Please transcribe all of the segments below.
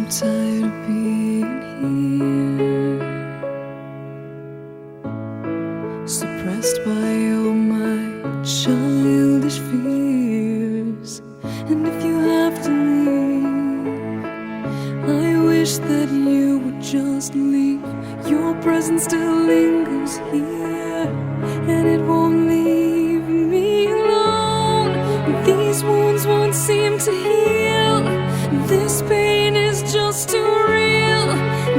tired of being here, suppressed by all my childish fears. And if you have to leave, I wish that you would just leave. Your presence still lingers here, and it won't leave me alone. These wounds won't seem to heal. This pain is just too real.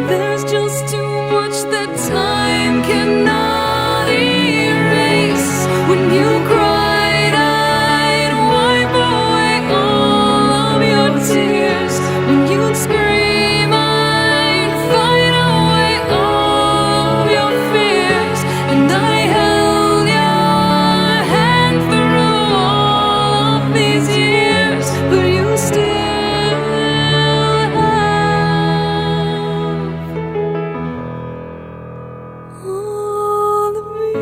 There's just too much that time cannot erase. When you cried, I'd wipe away all of your tears. When you'd scream, I'd fight away all of your fears. And I held your hand through all of these years, but you still all of me.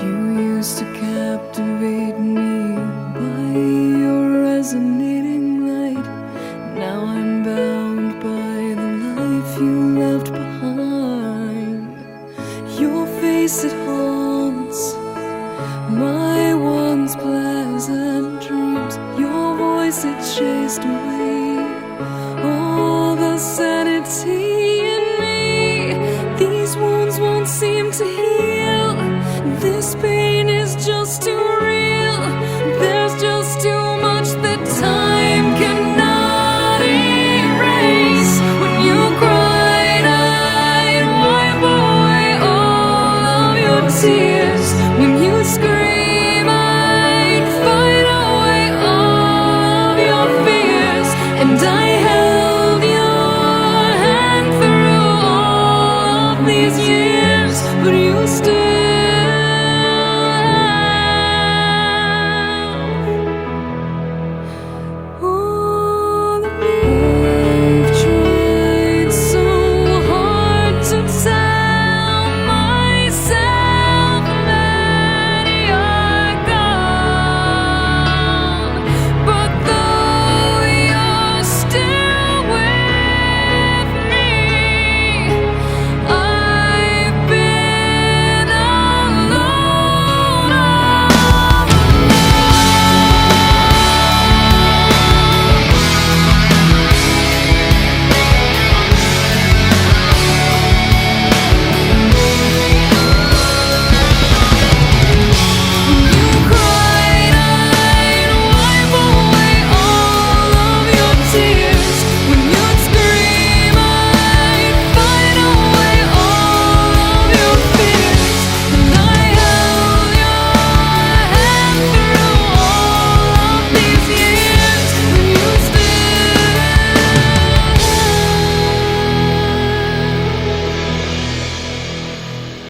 You used to captivate me by your resonating light. Now I'm bound by the life you left behind. Your face, it haunts my once pleasant dreams. Your voice, it chased away all the sanity in me. These wounds won't seem to heal. This pain is just too real. There's just too much that time cannot erase. When you cried, I'd wipe away all of your tears. When you scream, I'd fight away all of your fears. And I held your hand through all of these years, but you still